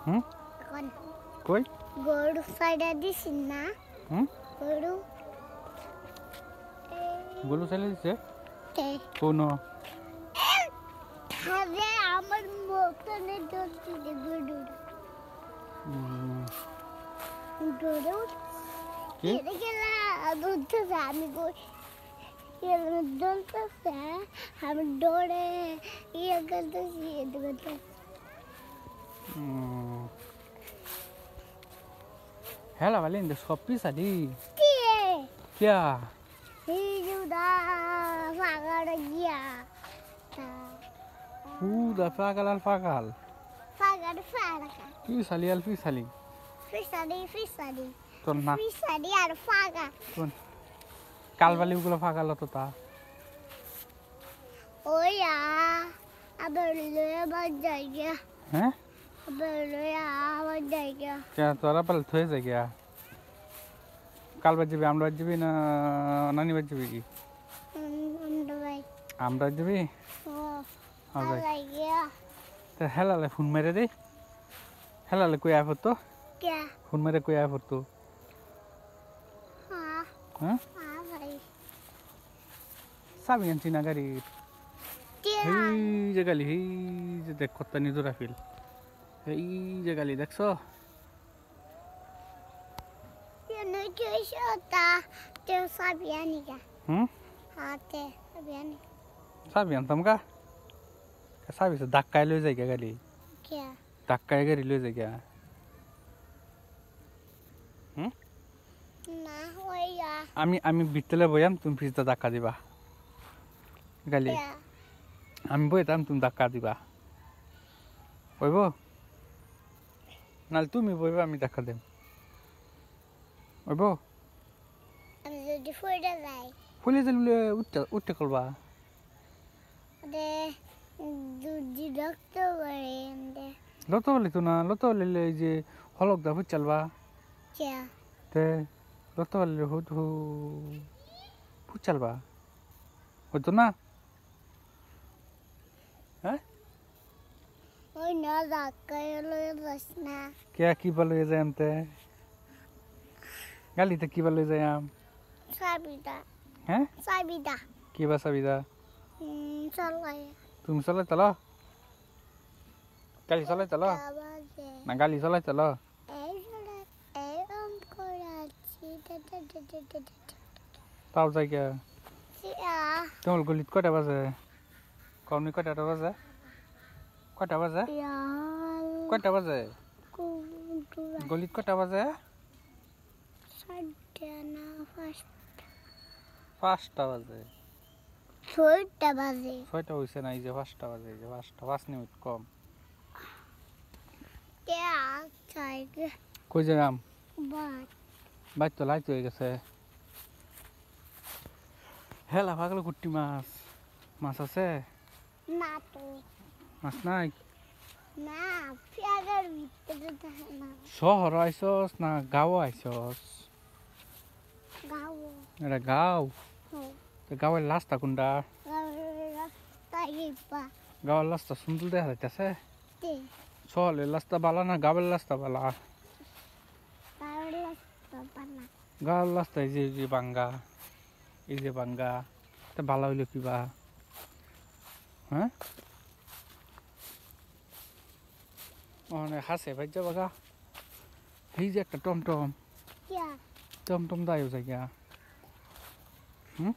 হুম এখন কই গরু সাইডে দিছিস না হুম গরু গরু চাইলে দিছে তে কোন আরে আমার মতনে দোস্তি দে গরু গরু কি এর গেলা দুধ আমি গরু এর দুধ আমি ডোরে ইয়ে করতেছি দুধ হেলা valendo scoppisa di দিয়ে kia হিজুদা ফাগাড় গিয়া da fagal al fagal ফাগাড় ফাগাড় fisali al fisali ফিসাদি ton na ফিসাদি R ফাগা ton kalvali ugulo fagal to ta ওয়া আবার লয়ে বাজাই গিয়া হ্যাঁ আবার লয়ে আবার যাই গিয়া কে তোরা পাল থয়ে যায় গিয়া কাল বাজবে আমরা বাজবি না নানি বাজবে কি ভাই আমরা যাবি ও আমরা আলাই গিয়া তা হেলালে ফোন মেরে দে হেলালে কই আয় পড়তো কে ফোন মেরে কই আয় পড়তো হ্যাঁ হ্যাঁ ভাই সাবি আনছি না গাড়ি টিয়া এই যে গালি এই যে দেখ কত নিদু রাফিল এই যে গালি দেখছো নো চুইশতা তে সাবিয়ানি গা হুম হাতে সাবিয়ানি সাবি আনতাম কা সাবি সে ধাক্কায় লই যায় গালি কে ধাক্কায় গাড়ি লই যায় হুম না হইয়া আমি বিতলে বয়াম তুমি ফিজটা ধাক্কা দিবা গালি কে আমি বইতাম তুমি ধাক্কা দিবা বইব নাহলে তুমি বইবা আমি ধাক্কা দেব বইব আমি যদি ফুটে যাই ফুলে দিলে উঠতে উঠতে করবা দে দুধ রক্ত করে দে লত বলি তো না লত বলিলে এই যে হলক দা ফুচালবা কে তে লত বলিলে হুট হু ফুচালবা হইতো না হ্যাঁ ওই না ধাক্কায় লয়ে যাস না কে কি বলে যায় আমতে গালিতে কি বলে যায় আম সাবিদা হ্যাঁ সাবিদা কি বাসাবিদা চলাই তুমি চলাই চালো গালি চলাই চালো আবাজে না গালি চলাই চালো এই জোড়া এই অম করাচ্ছি তাও যাই কে সিয়া তোমার গলিত কয়টা বাজে কমনি কয়টা বাজে কয়টা বাজে ইয়াল কয়টা বাজে কুমুরা গলিত কয়টা বাজে সাড়ে ফার্স্ট 5টা বাজে ছয়টা বাজে 6টা হইছে না এই যে 5টা বাজে এই যে 5টা 5 মিনিট কম কে আছাইগে কই যাম বাট বাইর তো লাইট হয়ে গেছে হেলা পাগল কুট্টি মাছ মাছ আছে না তো মাছ নাই না পেয়ারের ভিতরে থাকে না শহর আইসস না গাঁও আইসস গাও এটা গাঁও হো তো গাঁওয়ের রাস্তা কোনটা রাস্তায় গেপা গাঁওয়ের রাস্তা সুন্দর দেখা যাইতেছে তে শহরের রাস্তা বালা না গাঁওয়ের রাস্তা বালা তার রাস্তা পানা গাঁওয়ের রাস্তা এই যে বাঙ্গা এই যে বাঙ্গা তা ভালো হইলো কিবা হ্যাঁ অনেক হাসে ভাই যাবা গা এই যে একটা টমটম কিয়া টমটম দায়ও জায়গা হুম